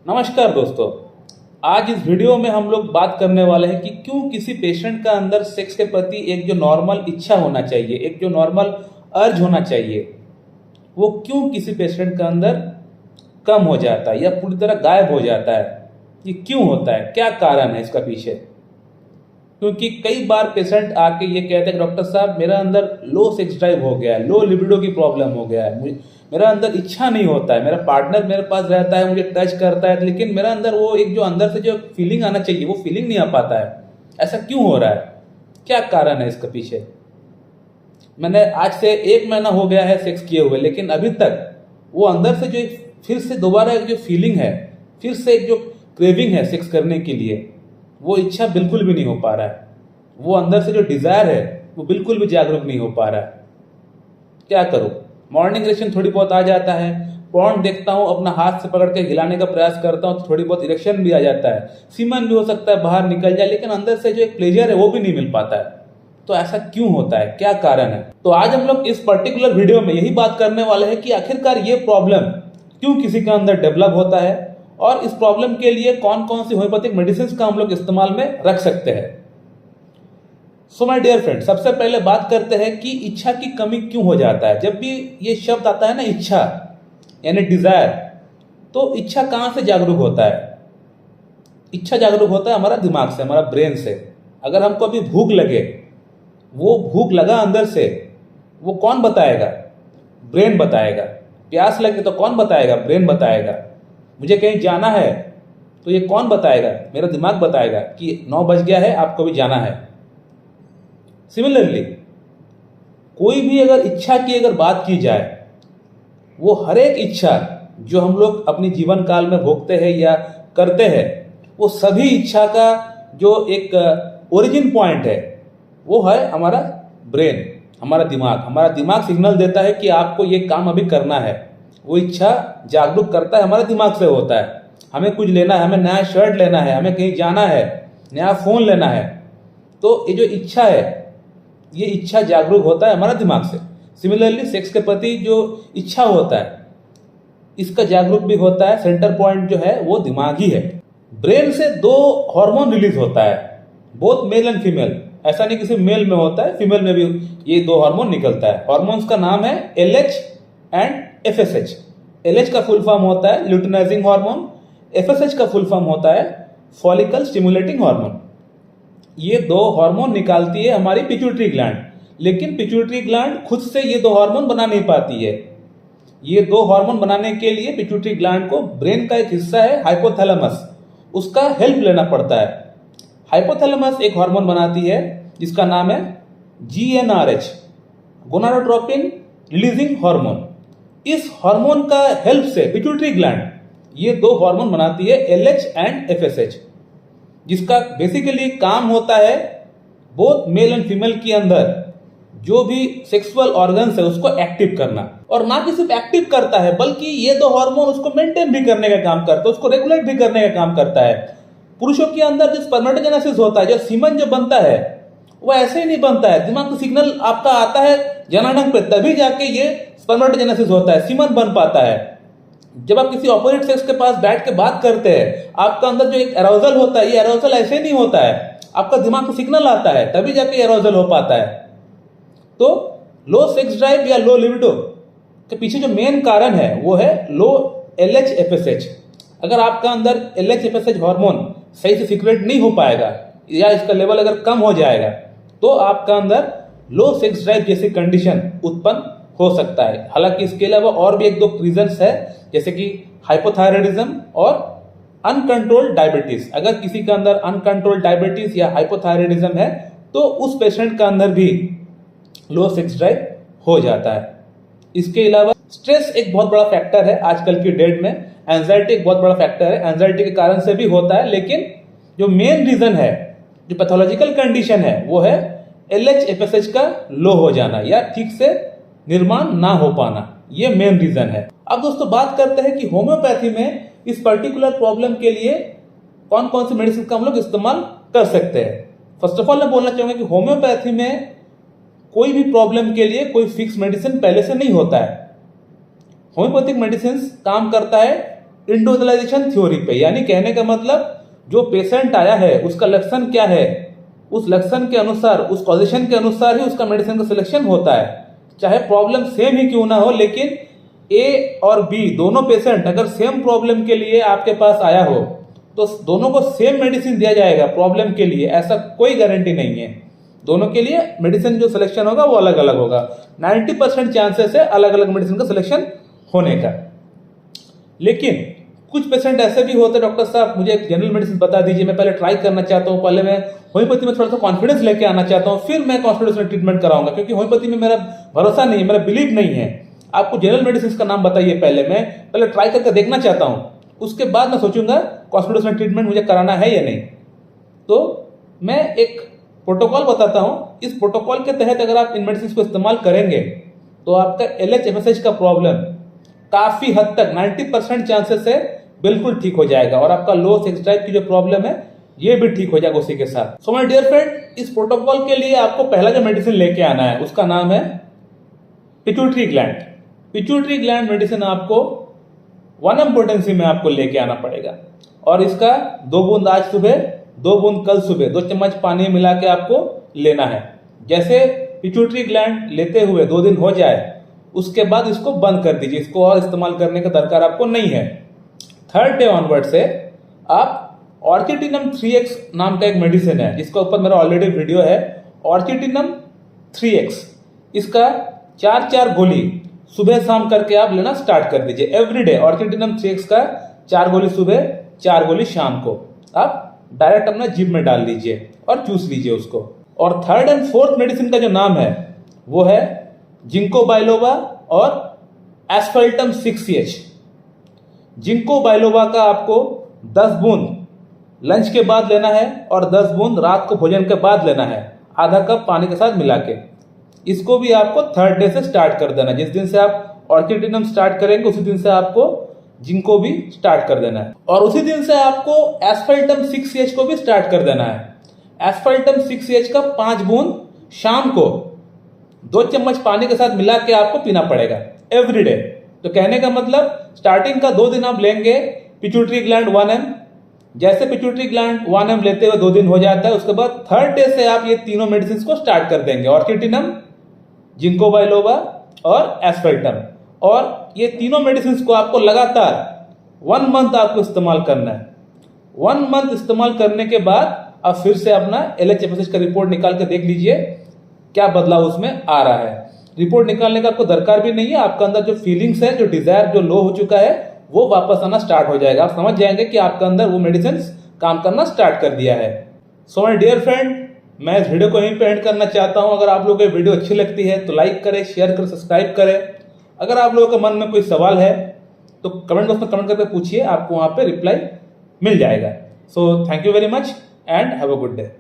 नमस्कार दोस्तों, आज इस वीडियो में हम लोग बात करने वाले हैं कि क्यों किसी पेशेंट का अंदर सेक्स के प्रति एक जो नॉर्मल इच्छा होना चाहिए, एक जो नॉर्मल अर्ज होना चाहिए, वो क्यों किसी पेशेंट का अंदर कम हो जाता है या पूरी तरह गायब हो जाता है। ये क्यों होता है, क्या कारण है इसका पीछे। क्योंकि कई बार पेशेंट आके ये कहते हैं कि डॉक्टर साहब मेरा अंदर लो सेक्स ड्राइव हो गया है, लो लिबिडो की प्रॉब्लम हो गया है, मेरा अंदर इच्छा नहीं होता है, मेरा पार्टनर मेरे पास रहता है, मुझे टच करता है, लेकिन मेरा अंदर वो एक जो अंदर से जो फीलिंग आना चाहिए वो फीलिंग नहीं आ पाता है। ऐसा क्यों हो रहा है, क्या कारण है इसके पीछे। मैंने आज से 1 महीना हो गया है सेक्स किए हुए, लेकिन अभी तक वो अंदर से जो फिर से दोबारा एक जो फीलिंग है, फिर से एक जो क्रेविंग है सेक्स करने के लिए, वो इच्छा बिल्कुल भी नहीं हो पा रहा है। वो अंदर से जो डिजायर है वो बिल्कुल भी जागरूक नहीं हो पा रहा है। क्या करूं, मॉर्निंग इरेक्शन थोड़ी बहुत आ जाता है, पॉर्न देखता हूं, अपना हाथ से पकड़ के हिलाने का प्रयास करता हूं तो थोड़ी बहुत इरेक्शन भी आ जाता है, सीमन भी हो सकता है बाहर निकल जाए, लेकिन अंदर से जो एक प्लेजर है वो भी नहीं मिल पाता है। तो ऐसा क्यों होता है, क्या कारण है। तो आज हम लोग इस पर्टिकुलर वीडियो में यही बात करने वाले हैं कि आखिरकार ये प्रॉब्लम क्यों किसी के अंदर डेवलप होता है और इस प्रॉब्लम के लिए कौन कौन सी होम्योपैथिक मेडिसिन का हम लोग इस्तेमाल में रख सकते हैं। सो माय डियर फ्रेंड, सबसे पहले बात करते हैं कि इच्छा की कमी क्यों हो जाता है। जब भी ये शब्द आता है ना, इच्छा यानी डिजायर, तो इच्छा कहां से जागरूक होता है। इच्छा जागरूक होता है हमारा दिमाग से, हमारा ब्रेन से। अगर हमको अभी भूख लगे, वो भूख लगा अंदर से, वो कौन बताएगा, ब्रेन बताएगा। प्यास लगे तो कौन बताएगा, ब्रेन बताएगा। मुझे कहीं जाना है तो ये कौन बताएगा, मेरा दिमाग बताएगा कि 9 बज गया है, आपको भी जाना है। सिमिलरली कोई भी अगर इच्छा की अगर बात की जाए, वो हर एक इच्छा जो हम लोग अपनी जीवन काल में भोगते हैं या करते हैं, वो सभी इच्छा का जो एक ओरिजिन पॉइंट है वो है हमारा ब्रेन, हमारा दिमाग। हमारा दिमाग सिग्नल देता है कि आपको ये काम अभी करना है। वो इच्छा जागरूक करता है हमारे दिमाग से होता है। हमें कुछ लेना है, हमें नया शर्ट लेना है, हमें कहीं जाना है, नया फोन लेना है, तो ये जो इच्छा है, ये इच्छा जागरूक होता है हमारा दिमाग से। सिमिलरली सेक्स के प्रति जो इच्छा होता है, इसका जागरूक भी होता है, सेंटर पॉइंट जो है वो दिमाग ही है। ब्रेन से 2 हार्मोन रिलीज होता है, बोथ मेल एंड फीमेल। ऐसा नहीं किसी मेल में होता है, फीमेल में भी ये 2 हार्मोन निकलता है। हार्मोन्स का नाम है LH एंड FSH। LH का फुल फॉर्म होता है ल्यूटिनाइजिंग हार्मोन, FSH का फुल फॉर्म होता है फॉलिकल स्टिमुलेटिंग हार्मोन। ये 2 हार्मोन निकालती है हमारी पिट्यूटरी ग्लैंड, लेकिन पिट्यूटरी ग्लैंड खुद से ये 2 हार्मोन बना नहीं पाती है। ये 2 हार्मोन बनाने के लिए पिट्यूटरी ग्लैंड को ब्रेन का एक हिस्सा है हाइपोथैलेमस, उसका हेल्प लेना पड़ता है। हाइपोथैलेमस एक हार्मोन बनाती है जिसका नाम है GnRH, गोनाडोट्रोपिन रिलीजिंग हार्मोन। इस हार्मोन का हेल्प से पिट्यूटरी ग्लैंड ये 2 हार्मोन बनाती है LH एंड FSH, जिसका बेसिकली काम होता है बोथ मेल एंड फीमेल के अंदर जो भी सेक्सुअल ऑर्गन्स है उसको एक्टिव करना। और ना कि सिर्फ एक्टिव करता है, बल्कि ये 2 हार्मोन उसको मेंटेन भी करने का काम करता है, उसको रेगुलेट भी करने का काम करता है। पुरुषों के अंदर जो स्पर्मेटोजेनेसिस होता है, जो सीमन जो बनता है, वो ऐसे ही नहीं बनता है। दिमाग को सिग्नल आपका आता है जनानक पे, तभी जाके ये स्पर्मेटोजेनेसिस होता है, सीमन बन पाता है। जब आप किसी ऑपोजिट सेक्स के पास बैठ के बात करते हैं, आपका अंदर जो एक एरोजल होता है, ये एरोजल ऐसे नहीं होता है, आपका दिमाग को सिग्नल आता है तभी जाके एरोजल हो पाता है। तो लो सेक्स ड्राइव या लो लिबिडो के पीछे जो मेन कारण है वो है लो LH FSH। अगर आपका अंदर LH FSH हार्मोन सही से सिक्रेट नहीं हो पाएगा या इसका लेवल अगर कम हो जाएगा, तो आपका अंदर लो सेक्स ड्राइव जैसी कंडीशन उत्पन्न हो सकता है। हालांकि इसके अलावा और भी 1-2 रीजंस है, जैसे कि हाइपोथायराइडिज्म और अनकंट्रोल्ड डायबिटीज। अगर किसी के अंदर अनकंट्रोल्ड डायबिटीज या हाइपोथायराइडिज्म है तो उस पेशेंट का अंदर भी लो सेक्स ड्राइव हो जाता है। इसके अलावा स्ट्रेस एक बहुत बड़ा फैक्टर है आजकल की डेट में, एंजाइटी एक बहुत बड़ा फैक्टर है। एंजाइटी के कारण से भी होता है, लेकिन जो मेन रीजन है, जो पैथोलॉजिकल कंडीशन है, वो है LH FSH का लो हो जाना या ठीक से निर्माण ना हो पाना, ये मेन रीजन है। अब दोस्तों बात करते हैं कि होम्योपैथी में इस पर्टिकुलर प्रॉब्लम के लिए कौन कौन सी मेडिसिन का हम लोग इस्तेमाल कर सकते हैं। फर्स्ट ऑफ ऑल मैं बोलना चाहूंगा कि होम्योपैथी में कोई भी प्रॉब्लम के लिए कोई फिक्स मेडिसिन पहले से नहीं होता है। होम्योपैथिक मेडिसिन काम करता है इंडिविजुअलाइजेशन थ्योरी पे, यानी कहने का मतलब जो पेशेंट आया है उसका लक्षण क्या है, उस लक्षण के अनुसार, उस कॉजिशन के अनुसार ही उसका मेडिसिन का सिलेक्शन होता है। चाहे प्रॉब्लम सेम ही क्यों ना हो, लेकिन ए और बी दोनों पेशेंट अगर सेम प्रॉब्लम के लिए आपके पास आया हो तो दोनों को सेम मेडिसिन दिया जाएगा प्रॉब्लम के लिए, ऐसा कोई गारंटी नहीं है। दोनों के लिए मेडिसिन जो सिलेक्शन होगा वो अलग अलग होगा। 90% चांसेस है अलग अलग मेडिसिन का सिलेक्शन होने का। लेकिन कुछ पेशेंट ऐसे भी होते हैं, डॉक्टर साहब मुझे एक जनरल मेडिसिन बता दीजिए, मैं पहले ट्राई करना चाहता हूँ, पहले मैं होम्योपैथी में थोड़ा सा कॉन्फिडेंस लेके आना चाहता हूँ, फिर मैं कॉन्फिडेंस में ट्रीटमेंट कराऊंगा, क्योंकि होम्योपैथी में मेरा भरोसा नहीं है, मेरा बिलीव नहीं है। आपको जनरल मेडिसिन का नाम बताइए, पहले ट्राई करके देखना चाहता हूँ, उसके बाद मैं सोचूंगा कॉन्फिडेंस में ट्रीटमेंट मुझे कराना है या नहीं। तो मैं एक प्रोटोकॉल बताता हूँ, इस प्रोटोकॉल के तहत अगर आप इन मेडिसिन को इस्तेमाल करेंगे तो आपका LH-MSH का प्रॉब्लम काफी हद तक 90% चांसेस है बिल्कुल ठीक हो जाएगा, और आपका लो सेक्स ड्राइव की जो प्रॉब्लम है ये भी ठीक हो जाएगा उसी के साथ। सो माय डियर फ्रेंड, इस प्रोटोकॉल के लिए आपको पहला जो मेडिसिन लेके आना है उसका नाम है pituitary gland. Pituitary gland medicine आपको 1 पोटेंसी में आपको लेके आना पड़ेगा, और इसका 2 बूंद आज सुबह, 2 बूंद कल सुबह 2 चम्मच पानी में मिला के आपको लेना है। जैसे पिट्यूटरी ग्लैंड लेते हुए 2 दिन हो जाए उसके बाद इसको बंद कर दीजिए, इसको और इस्तेमाल करने का दरकार आपको नहीं है। 3rd डे ऑनवर्ड से आप ऑर्चिटिनम 3x नाम का एक मेडिसिन है जिसका ऊपर मेरा ऑलरेडी वीडियो है, ऑर्चिटिनम 3x, इसका 4 गोली सुबह शाम करके आप लेना स्टार्ट कर दीजिए। एवरीडे ऑर्चिटिनम 3x का 4 गोली सुबह, 4 गोली शाम को आप डायरेक्ट अपना जिम में डाल लीजिए और चूस लीजिए उसको। और 3rd एंड 4th मेडिसिन का जो नाम है वो है जिंको बाइलोवा और एस्फल्टम 6CH। जिंको बाइलोवा का आपको 10 बूंद लंच के बाद लेना है और 10 बूंद रात को भोजन के बाद लेना है, आधा कप पानी के साथ मिला के। इसको भी आपको 3rd डे से स्टार्ट कर देना है। जिस दिन से आप ऑर्चिटिनम स्टार्ट करेंगे उसी दिन से आपको जिंको भी स्टार्ट कर देना है, और उसी दिन से आपको एस्फल्टम 6CH को भी स्टार्ट कर देना है। एस्फल्टम 6CH का 5 बूंद शाम को 2 चम्मच पानी के साथ मिला के आपको पीना पड़ेगा एवरीडे। तो कहने का मतलब स्टार्टिंग का 2 दिन आप लेंगे पिट्यूटरी ग्लैंड 1M, जैसे पिट्यूटरी ग्लैंड 1M लेते हुए 2 दिन हो जाता है, उसके बाद 3rd डे से आप ये तीनों मेडिसिन को स्टार्ट कर देंगे, ऑर्चिटिनम, जिंको बाइलोवा और एस्फल्टम। और ये तीनों मेडिसिन को आपको लगातार 1 मंथ आपको इस्तेमाल करना है। 1 मंथ इस्तेमाल करने के बाद आप फिर से अपना LH-MSH का रिपोर्ट निकाल के देख लीजिए क्या बदलाव उसमें आ रहा है। रिपोर्ट निकालने का आपको दरकार भी नहीं है, आपका अंदर जो फीलिंग्स है, जो डिजायर जो लो हो चुका है वो वापस आना स्टार्ट हो जाएगा। आप समझ जाएंगे कि आपके अंदर वो मेडिसिन काम करना स्टार्ट कर दिया है। सो माय डियर फ्रेंड, मैं इस वीडियो को यहीं पे एंड करना चाहता हूं। अगर आप लोगों को ये वीडियो अच्छी लगती है तो लाइक करें, शेयर करें, सब्सक्राइब करें। अगर आप लोगों के मन में कोई सवाल है तो कमेंट बॉक्स में कमेंट करके पूछिए, आपको वहां पे रिप्लाई मिल जाएगा। So thank you very much and have a good day.